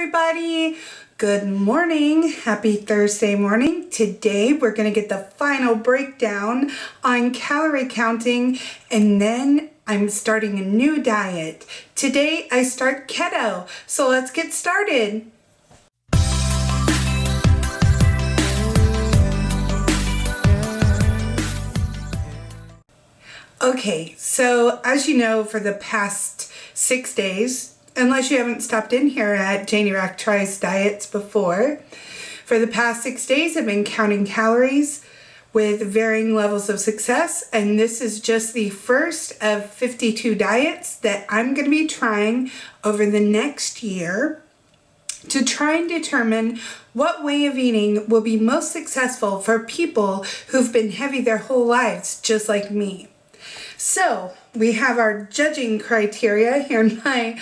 everybody. Good morning. Happy Thursday morning. Today we're going to get the final breakdown on calorie counting, and then I'm starting a new diet. Today I start keto. So let's get started. Okay, so as you know, for the past 6 days, unless you haven't stopped in here at JanieRock Tries Diets before, for the past 6 days I've been counting calories with varying levels of success, and this is just the first of 52 diets that I'm going to be trying over the next year to try and determine what way of eating will be most successful for people who've been heavy their whole lives, just like me. So we have our judging criteria here in my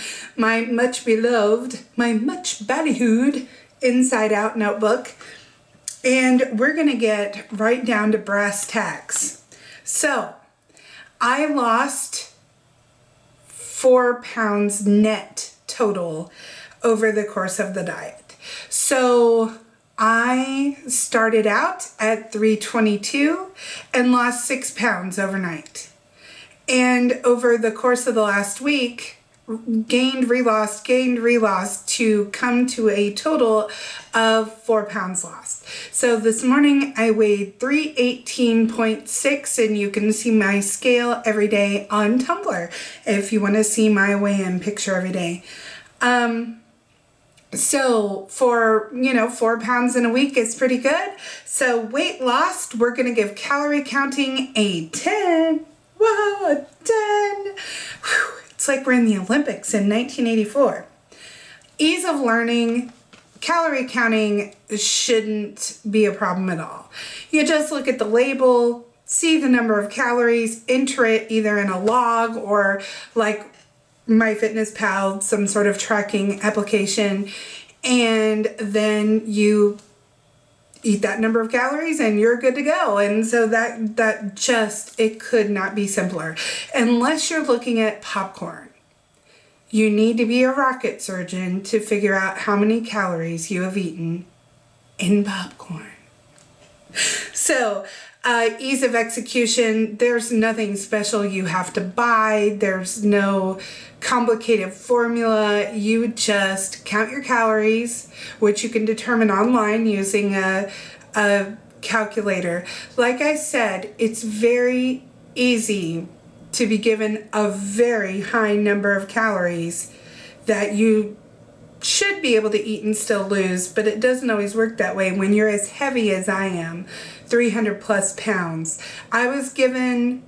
much beloved, my much ballyhooed Inside Out notebook. And we're going to get right down to brass tacks. So I lost 4 pounds net total over the course of the diet. So I started out at 322 and lost 6 pounds overnight. And over the course of the last week, gained, relost to come to a total of 4 pounds lost. So this morning I weighed 318.6, and you can see my scale every day on Tumblr if you want to see my weigh-in picture every day. So for, 4 pounds in a week is pretty good. So weight lost, we're going to give calorie counting a 10. Whoa, a 10. Whew, it's like we're in the Olympics in 1984. Ease of learning, calorie counting shouldn't be a problem at all. You just look at the label, see the number of calories, enter it either in a log or like myfitnesspal, some sort of tracking application, and then you eat that number of calories and you're good to go. And so it could not be simpler. Unless you're looking at popcorn, you need to be a rocket surgeon to figure out how many calories you have eaten in popcorn. So ease of execution, there's nothing special you have to buy. There's no complicated formula. You just count your calories, which you can determine online using a calculator. Like I said, it's very easy to be given a very high number of calories that you should be able to eat and still lose, but it doesn't always work that way when you're as heavy as I am, 300 plus pounds. I was given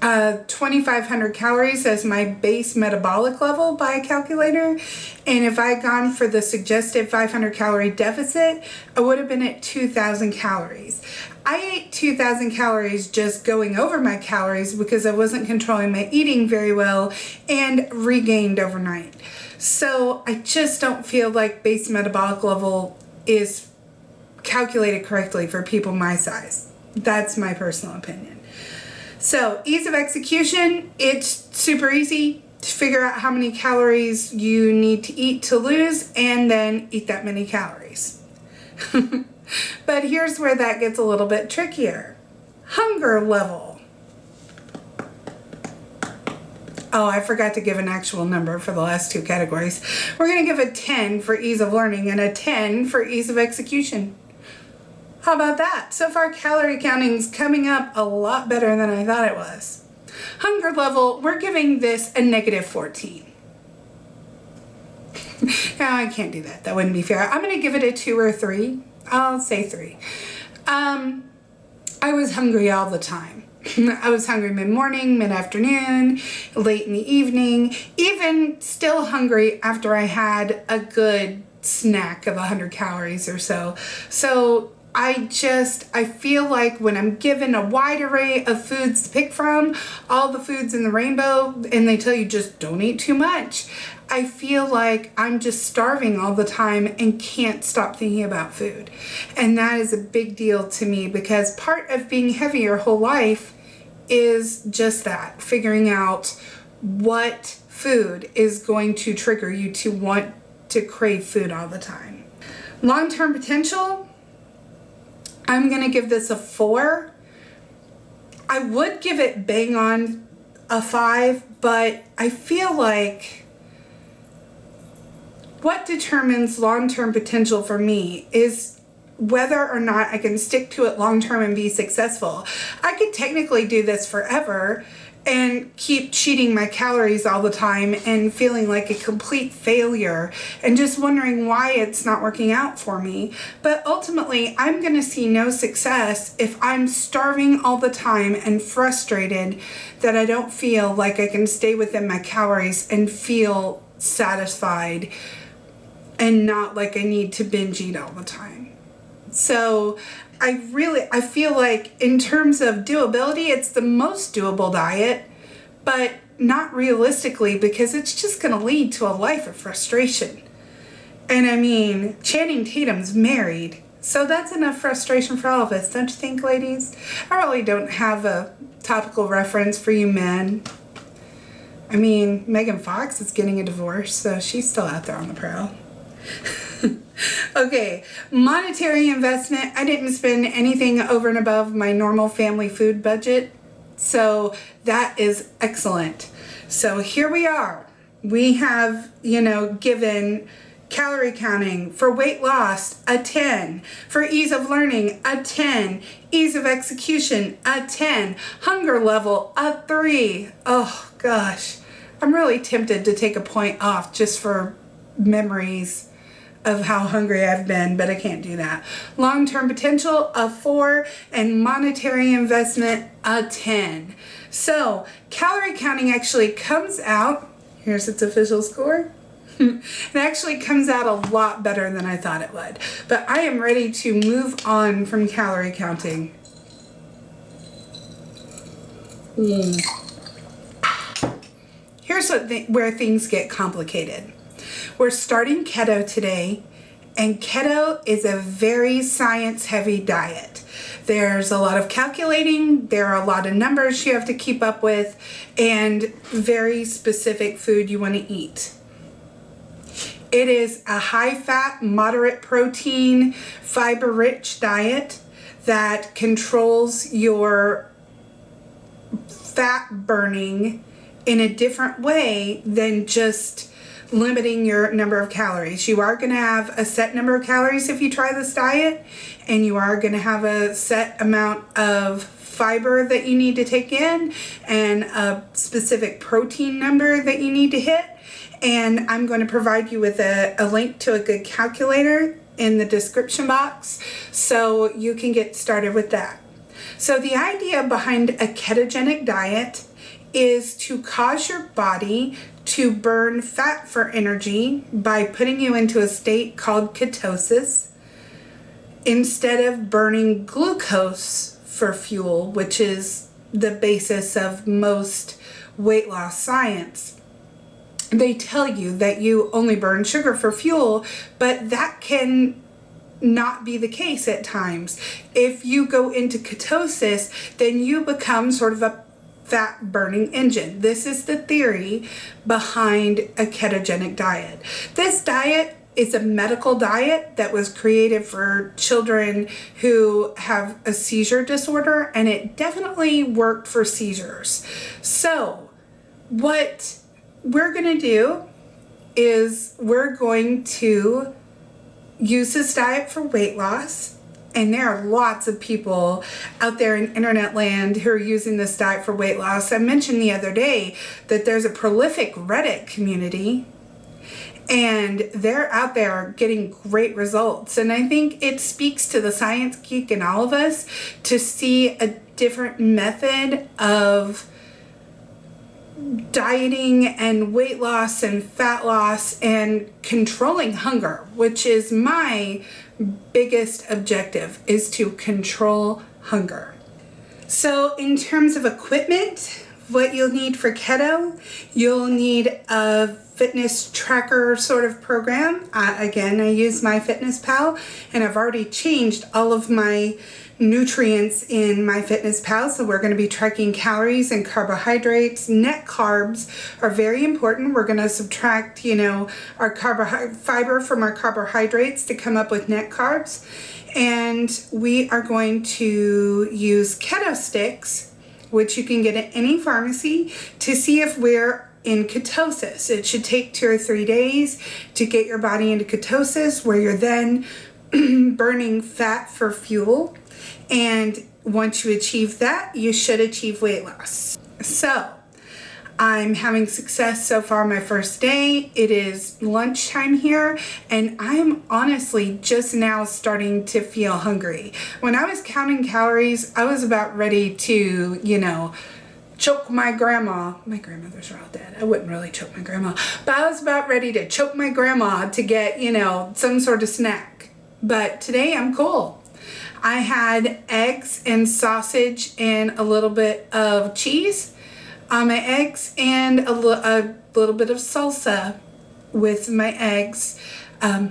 2,500 calories as my base metabolic level by a calculator, and if I had gone for the suggested 500 calorie deficit, I would have been at 2,000 calories. I ate 2,000 calories just going over my calories because I wasn't controlling my eating very well and regained overnight. So I just don't feel like base metabolic level is calculated correctly for people my size. That's my personal opinion. So ease of execution, it's super easy to figure out how many calories you need to eat to lose and then eat that many calories. But here's where that gets a little bit trickier. Hunger level. Oh, I forgot to give an actual number for the last two categories. We're going to give a 10 for ease of learning and a 10 for ease of execution. How about that? So far, calorie counting's coming up a lot better than I thought it was. Hunger level, we're giving this a negative 14. No, I can't do that. That wouldn't be fair. I'm going to give it a 2 or 3. I'll say 3. I was hungry all the time. I was hungry mid-morning, mid-afternoon, late in the evening, even still hungry after I had a good snack of 100 calories or so. So I feel like when I'm given a wide array of foods to pick from, all the foods in the rainbow, and they tell you just don't eat too much, I feel like I'm just starving all the time and can't stop thinking about food. And that is a big deal to me because part of being heavy your whole life is just that, figuring out what food is going to trigger you to want to crave food all the time. Long-term potential, I'm going to give this a 4. I would give it bang on a 5, but I feel like what determines long-term potential for me is whether or not I can stick to it long-term and be successful. I could technically do this forever and keep cheating my calories all the time and feeling like a complete failure and just wondering why it's not working out for me. But ultimately, I'm going to see no success if I'm starving all the time and frustrated that I don't feel like I can stay within my calories and feel satisfied and not like I need to binge eat all the time. So I feel like in terms of doability, it's the most doable diet, but not realistically, because it's just going to lead to a life of frustration. And I mean, Channing Tatum's married, so that's enough frustration for all of us, don't you think, ladies? I really don't have a topical reference for you men. I mean, Megan Fox is getting a divorce, so she's still out there on the prowl. Okay, monetary investment. I didn't spend anything over and above my normal family food budget, so that is excellent. So here we are. We have, given calorie counting for weight loss a 10, for ease of learning a 10, ease of execution a 10, hunger level a 3. Oh gosh, I'm really tempted to take a point off just for memories of how hungry I've been, but I can't do that. Long-term potential, a 4, and monetary investment, a 10. So calorie counting actually comes out, here's its official score. It actually comes out a lot better than I thought it would. But I am ready to move on from calorie counting. Here's where things get complicated. We're starting keto today, and keto is a very science-heavy diet. There's a lot of calculating, there are a lot of numbers you have to keep up with, and very specific food you want to eat. It is a high-fat, moderate protein, fiber-rich diet that controls your fat burning in a different way than just limiting your number of calories. You are going to have a set number of calories if you try this diet, and you are going to have a set amount of fiber that you need to take in and a specific protein number that you need to hit. And I'm going to provide you with a link to a good calculator in the description box so you can get started with that. So the idea behind a ketogenic diet is to cause your body to burn fat for energy by putting you into a state called ketosis instead of burning glucose for fuel, which is the basis of most weight loss science. They tell you that you only burn sugar for fuel, but that can not be the case at times. If you go into ketosis, then you become sort of a fat burning engine. This is the theory behind a ketogenic diet. This diet is a medical diet that was created for children who have a seizure disorder, and it definitely worked for seizures. So what we're going to do is we're going to use this diet for weight loss. And there are lots of people out there in internet land who are using this diet for weight loss. I mentioned the other day that there's a prolific Reddit community, and they're out there getting great results. And I think it speaks to the science geek in all of us to see a different method of dieting and weight loss and fat loss and controlling hunger, which is my biggest objective, is to control hunger. So in terms of equipment, what you'll need for keto, you'll need a fitness tracker sort of program. Again, I use myfitnesspal, and I've already changed all of my nutrients in myfitnesspal. So we're going to be tracking calories and carbohydrates. Net carbs are very important. We're going to subtract, our fiber from our carbohydrates to come up with net carbs. And we are going to use keto sticks, which you can get at any pharmacy, to see if we're in ketosis. It should take 2 or 3 days to get your body into ketosis, where you're then burning fat for fuel. And once you achieve that, you should achieve weight loss. So I'm having success so far my first day. It is lunchtime here, and I'm honestly just now starting to feel hungry. When I was counting calories, I was about ready to, choke my grandma. My grandmothers are all dead. I wouldn't really choke my grandma, but I was about ready to choke my grandma to get, some sort of snack. But today I'm cool. I had eggs and sausage and a little bit of cheese on my eggs, and a little bit of salsa with my eggs. Oh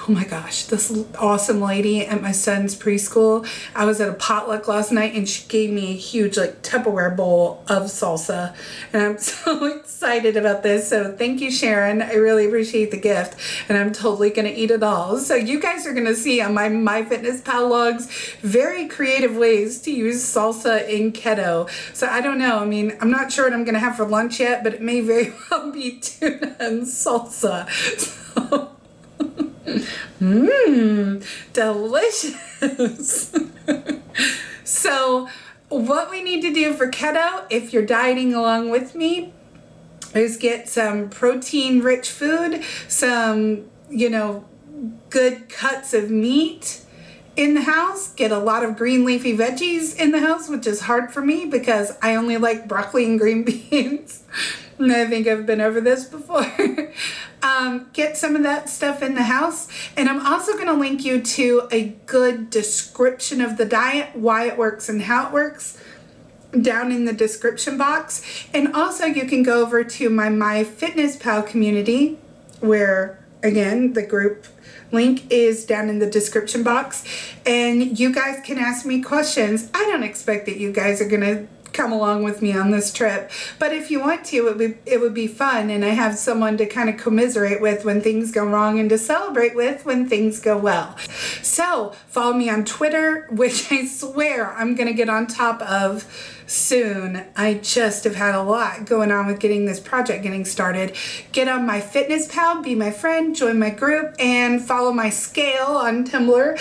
my gosh, this awesome lady at my son's preschool, I was at a potluck last night, and she gave me a huge Tupperware bowl of salsa, and I'm so excited about this. So thank you, Sharon. I really appreciate the gift, and I'm totally gonna eat it all. So you guys are gonna see on my MyFitnessPal logs very creative ways to use salsa in keto. So I don't know, I'm not sure what I'm gonna have for lunch yet, but it may very well be tuna and salsa. So delicious. So what we need to do for keto, if you're dieting along with me, is get some protein rich food, some, good cuts of meat in the house, get a lot of green leafy veggies in the house, which is hard for me because I only like broccoli and green beans. And I think I've been over this before. Get some of that stuff in the house. And I'm also going to link you to a good description of the diet, why it works and how it works, down in the description box. And also you can go over to my MyFitnessPal community, where, again, the group link is down in the description box. And you guys can ask me questions. I don't expect that you guys are going to come along with me on this trip, but if you want to, it would be fun, and I have someone to kind of commiserate with when things go wrong and to celebrate with when things go well. So follow me on Twitter, which I swear I'm gonna get on top of soon. I just have had a lot going on with getting this project getting started. Get on MyFitnessPal, be my friend, join my group, and follow my scale on Tumblr.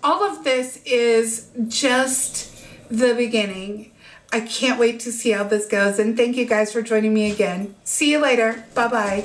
All of this is just the beginning. I can't wait to see how this goes, and thank you guys for joining me again. See you later. Bye-bye.